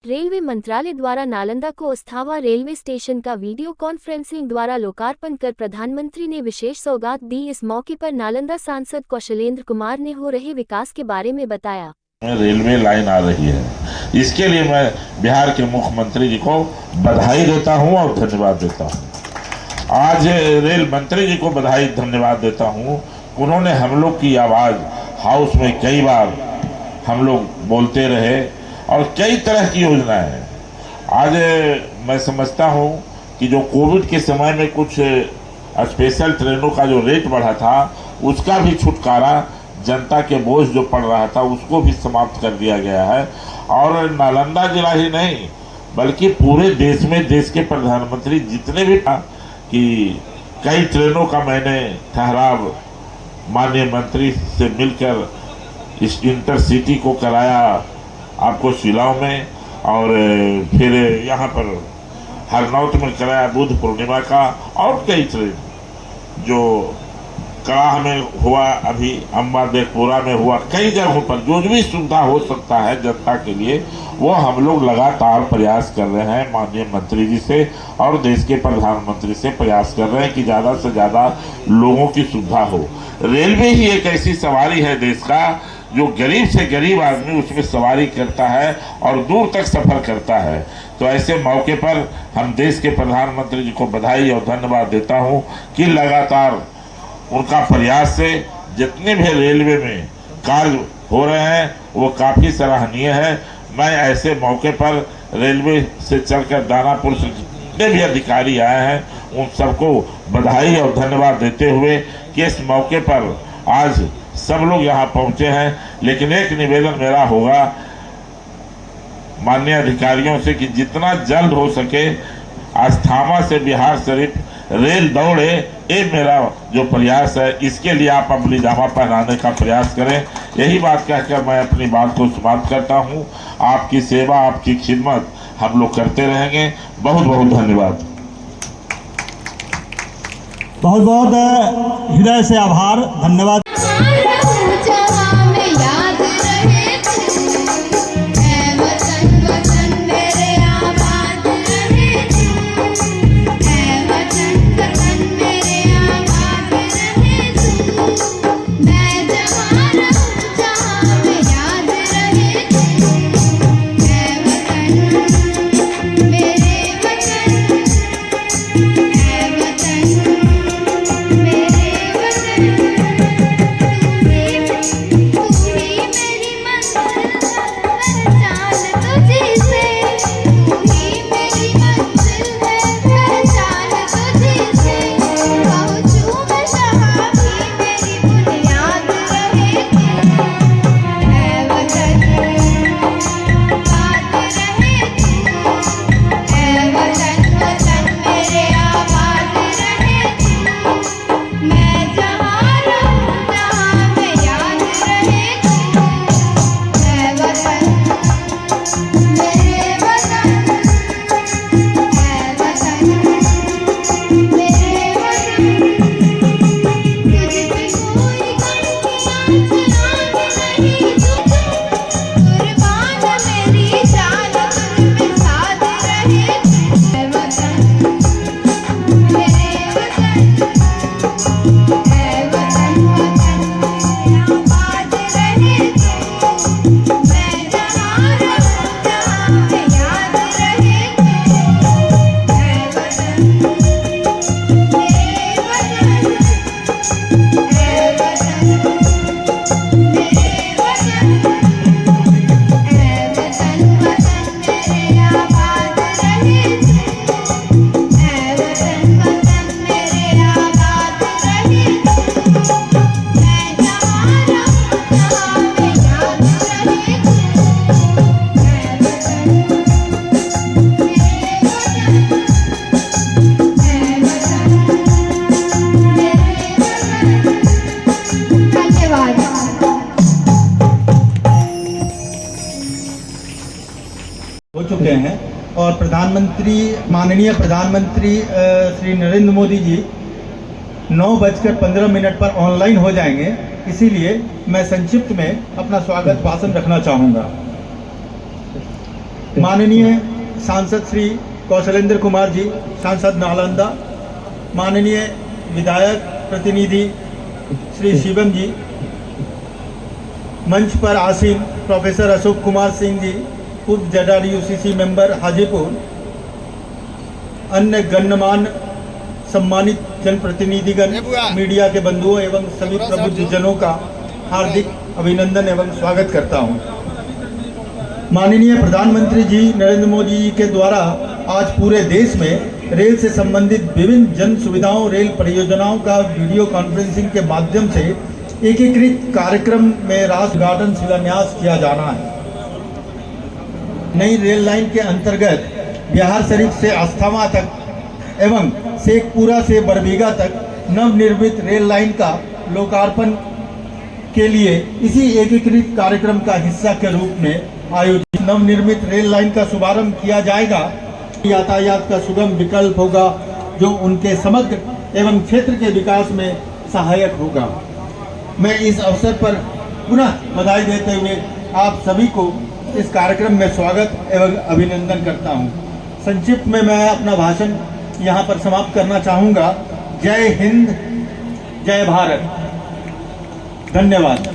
Railway मंत्रालय द्वारा नालंदा को अस्थावा रेलवे स्टेशन का वीडियो कॉन्फ्रेंसिंग द्वारा लोकार्पण कर प्रधानमंत्री ने विशेष सौगात दी। इस मौके पर नालंदा सांसद कौशलेंद्र कुमार ने हो रहे विकास के बारे में बताया। रेलवे लाइन आ रही है, इसके लिए मैं बिहार के मुख्यमंत्री जी को बधाई देता हूं और धन्यवाद देता हूं। आज रेल मंत्री जी को बधाई धन्यवाद देता हूं। उन्होंने हम लोग की आवाज़ हाउस में कई बार हम लोग बोलते रहे और कई तरह की योजनाएं। आज मैं समझता हूं कि जो कोविड के समय में कुछ स्पेशल ट्रेनों का जो रेट बढ़ा था उसका भी छुटकारा, जनता के बोझ जो पड़ रहा था उसको भी समाप्त कर दिया गया है। और नालंदा जिला ही नहीं बल्कि पूरे देश में देश के प्रधानमंत्री जितने भी कि कई ट्रेनों का मैंने ठहराव माननीय मंत्री से मिलकर इस इंटरसिटी को कराया, आपको शिलांग में और फिर यहाँ पर हरनौत में कराया बुद्ध पूर्णिमा का, और कई ट्रेन जो कड़ाह में हुआ, अभी अम्बा देखपुरा में हुआ, कई जगहों पर जो भी सुविधा हो सकता है जनता के लिए वो हम लोग लगातार प्रयास कर रहे हैं। माननीय मंत्री जी से और देश के प्रधानमंत्री से प्रयास कर रहे हैं कि ज़्यादा से ज़्यादा लोगों की सुविधा हो। रेलवे ही एक ऐसी सवारी है देश का जो गरीब से गरीब आदमी उसमें सवारी करता है और दूर तक सफ़र करता है। तो ऐसे मौके पर हम देश के प्रधानमंत्री जी को बधाई और धन्यवाद देता हूं कि लगातार उनका प्रयास से जितने भी रेलवे में कार्य हो रहे हैं वो काफ़ी सराहनीय है। मैं ऐसे मौके पर रेलवे से चलकर दानापुर से जितने भी अधिकारी आए हैं उन सबको बधाई और धन्यवाद देते हुए कि इस मौके पर आज सब लोग यहाँ पहुँचे हैं। लेकिन एक निवेदन मेरा होगा माननीय अधिकारियों से कि जितना जल्द हो सके अस्थावा से बिहार शरीफ रेल दौड़े, ये मेरा जो प्रयास है, इसके लिए आप अपनी जामा पहनाने का प्रयास करें। यही बात कहकर मैं अपनी बात को समाप्त करता हूँ। आपकी सेवा, आपकी खिदमत हम लोग करते रहेंगे। बहुत बहुत धन्यवाद। बहुत बहुत हृदय से आभार, धन्यवाद। हो चुके हैं और माननीय प्रधानमंत्री श्री नरेंद्र मोदी जी 9:15 पर ऑनलाइन हो जाएंगे। इसीलिए मैं संक्षिप्त में अपना स्वागत भाषण रखना चाहूँगा। माननीय सांसद श्री कौशलेंद्र कुमार जी, सांसद नालंदा, माननीय विधायक प्रतिनिधि श्री शिवम जी, मंच पर आसीन प्रोफेसर अशोक कुमार सिंह जी, पूर्व ZRUCC मेंबर हाजीपुर, अन्य गण्यमान्य सम्मानित जनप्रतिनिधिगण, मीडिया के बंधुओं एवं सभी प्रबुद्धजनों का हार्दिक अभिनंदन एवं स्वागत करता हूं। माननीय प्रधानमंत्री जी नरेंद्र मोदी जी के द्वारा आज पूरे देश में रेल से संबंधित विभिन्न जन सुविधाओं, रेल परियोजनाओं का वीडियो कॉन्फ्रेंसिंग के माध्यम से एकीकृत कार्यक्रम में राष्ट्र उद्घाटन शिलान्यास किया जाना है। नई रेल लाइन के अंतर्गत बिहार शरीफ से अस्थामा तक एवं शेखपुरा से बरबीघा तक नवनिर्मित रेल लाइन का लोकार्पण के लिए इसी एकीकृत कार्यक्रम का हिस्सा के रूप में आयोजित नवनिर्मित रेल लाइन का शुभारंभ किया जाएगा। यातायात का सुगम विकल्प होगा जो उनके समग्र एवं क्षेत्र के विकास में सहायक होगा। मैं इस अवसर पर पुनः बधाई देते हुए आप सभी को इस कार्यक्रम में स्वागत एवं अभिनंदन करता हूं। संक्षिप्त में मैं अपना भाषण यहाँ पर समाप्त करना चाहूँगा। जय हिंद, जय भारत, धन्यवाद।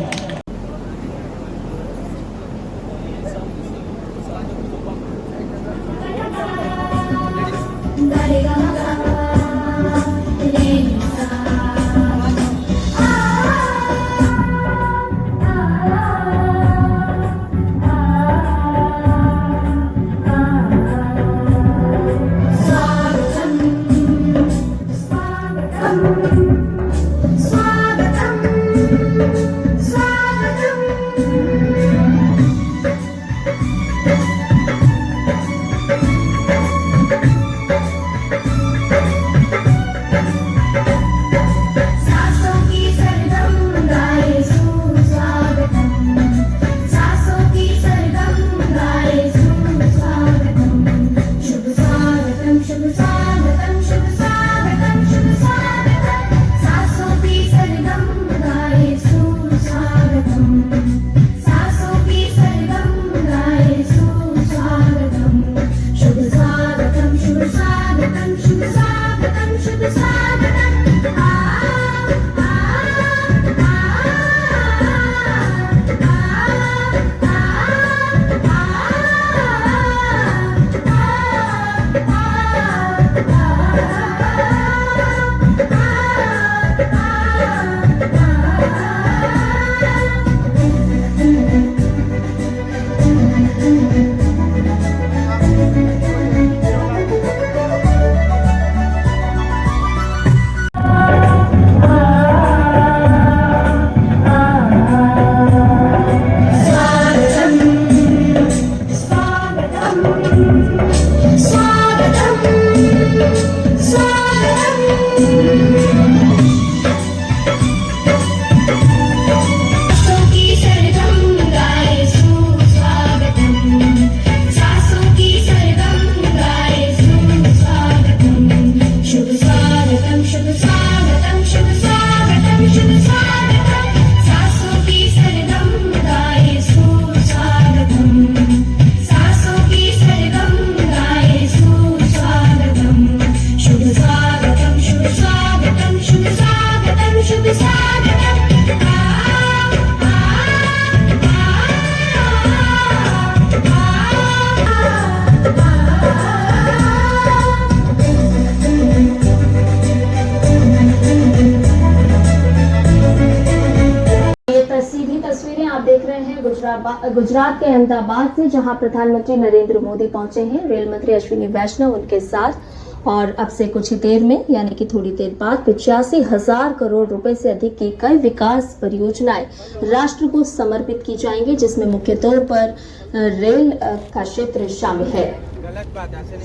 गुजरात के अहमदाबाद से, जहां प्रधानमंत्री नरेंद्र मोदी पहुंचे हैं। रेल मंत्री अश्विनी वैष्णव उनके साथ। और अब से कुछ ही देर में यानी कि थोड़ी देर बाद 85,000 करोड़ रुपए से अधिक की कई विकास परियोजनाएं राष्ट्र को समर्पित की जाएंगी, जिसमें मुख्य तौर पर रेल का क्षेत्र शामिल है।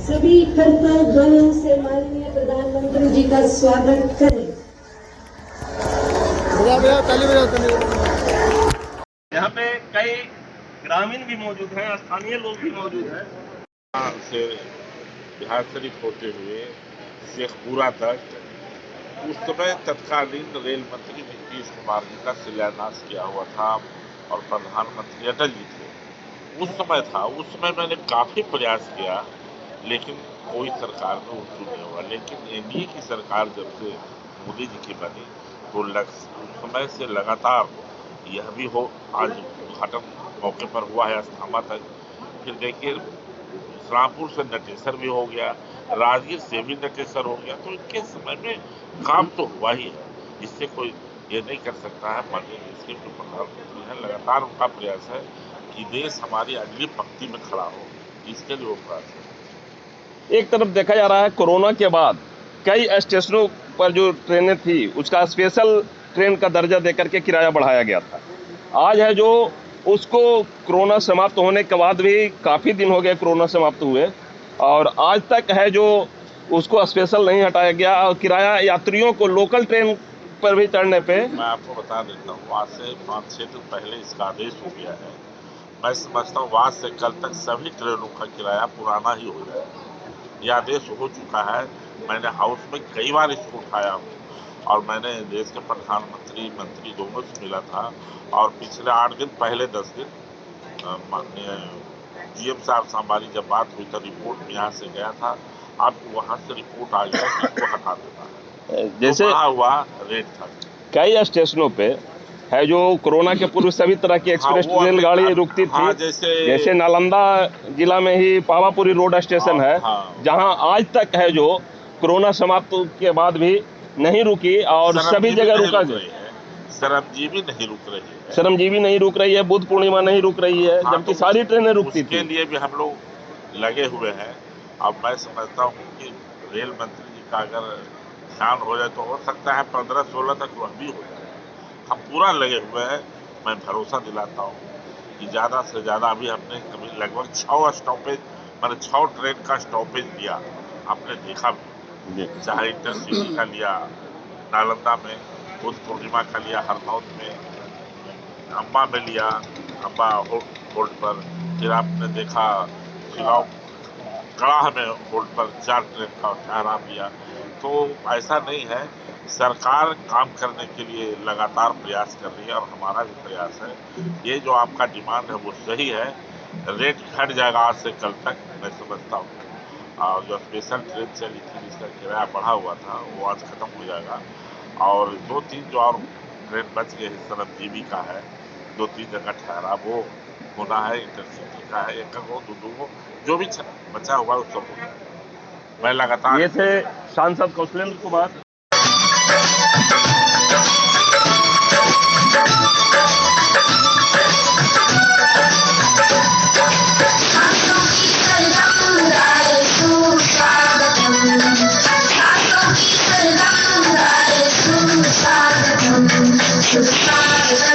सभी कर्तव्यों से माननीय प्रधानमंत्री जी का स्वागत करें। यहाँ पे कई ग्रामीण भी मौजूद हैं, स्थानीय लोग भी मौजूद हैं। यहाँ से बिहार शरीफ होते हुए शेखपुरा तक उस समय तत्कालीन रेल मंत्री नीतीश कुमार जी का शिलान्यास किया हुआ था और प्रधानमंत्री अटल जी थे। उस समय था, उस समय मैंने काफ़ी प्रयास किया, लेकिन कोई सरकार में उसूल नहीं हुआ। लेकिन एनडीए की सरकार जब से मोदी जी की बनी, तो उस समय से लगातार यह भी हो, आज उद्घाटन मौके पर हुआ है अस्थामा तक, फिर देखिए इस्लामपुर से नटेसर भी हो गया, राजगीर से भी नटेसर हो गया, तो इनके समय में काम तो हुआ ही है। इससे कोई ये नहीं कर सकता है। माननीय देश के जो प्रधानमंत्री हैं, लगातार उनका प्रयास है कि देश हमारी अगली पंक्ति में खड़ा हो, इसके लिए वो प्रयास है। एक तरफ देखा जा रहा है कोरोना के बाद कई स्टेशनों पर जो ट्रेनें थी उसका स्पेशल ट्रेन का दर्जा देकर के किराया बढ़ाया गया था। आज है जो उसको कोरोना समाप्त होने के बाद भी काफ़ी दिन हो गए कोरोना समाप्त हुए, और आज तक है जो उसको स्पेशल नहीं हटाया गया, और किराया यात्रियों को लोकल ट्रेन पर भी चढ़ने पे मैं आपको बता देता हूँ, आज से 5-6 दिन पहले इसका आदेश हो गया है। मैं समझता हूँ आज से कल तक सभी ट्रेनों का किराया पुराना ही हो जाएगा। यह आदेश हो चुका है। मैंने हाउस में कई बार इसको उठाया हूँ, और मैंने देश के प्रधानमंत्री मंत्री दोनों से मिला था, और पिछले 8 दिन पहले 10 दिन माननीय जीएम साहब से हमारी जब बात हुई तो रिपोर्ट यहाँ से गया था। अब वहाँ से रिपोर्ट आ गया कि इसको हटा देना है। जैसे तो हुआ रेट था। कई स्टेशनों पे है जो कोरोना के पूर्व सभी तरह की एक्सप्रेस वो रेलगाड़ी रुकती थी। हाँ, जैसे नालंदा जिला में ही पावापुरी रोड स्टेशन है, जहां आज तक है जो कोरोना समाप्त के बाद भी नहीं रुकी, और सभी जगह रुका गया। श्रमजीवी नहीं रुक रही है, श्रमजीवी नहीं रुक रही है, बुद्ध पूर्णिमा नहीं रुक रही है, जबकि सारी ट्रेनें रुकती थी। उसके लिए भी हम लोग लगे हुए हैं। अब मैं समझता हूँ कि रेल मंत्री जी का अगर ध्यान हो जाए तो हो सकता है 15-16 तक वह भी हो जाए। हम पूरा लगे हुए हैं। मैं भरोसा दिलाता हूँ कि ज़्यादा से ज़्यादा अभी हमने कभी लगभग 6 स्टॉपेज, मैंने 6 ट्रेन का स्टॉपेज लिया, आपने देखा भी, चाहे इंटरसिटी का लिया नालंदा में, बुद्ध पूर्णिमा का लिया हरनौत में, अम्बा में लिया, अम्बा होल्ड पर, फिर आपने देखा शिलांग कड़ाह में होल्ड पर 4 ट्रेन का ठहराव लिया। तो ऐसा नहीं है, सरकार काम करने के लिए लगातार प्रयास कर रही है, और हमारा भी प्रयास है। ये जो आपका डिमांड है वो सही है। रेट घट जाएगा आज से कल तक, मैं समझता हूँ। और जो स्पेशल ट्रेन चली थी जिसका किराया बढ़ा हुआ था वो आज खत्म हो जाएगा, और 2-3 जो और ट्रेन बच गए श्रमजीवी का है, 2-3 जगह ठहरा वो होना है, इंटरसिटी का है, एक हो दो जो भी बचा हुआ वो सब हो जाएगा। मैं लगातार। ये थे सांसद कौशलेंद्र कुमार। स्वागतम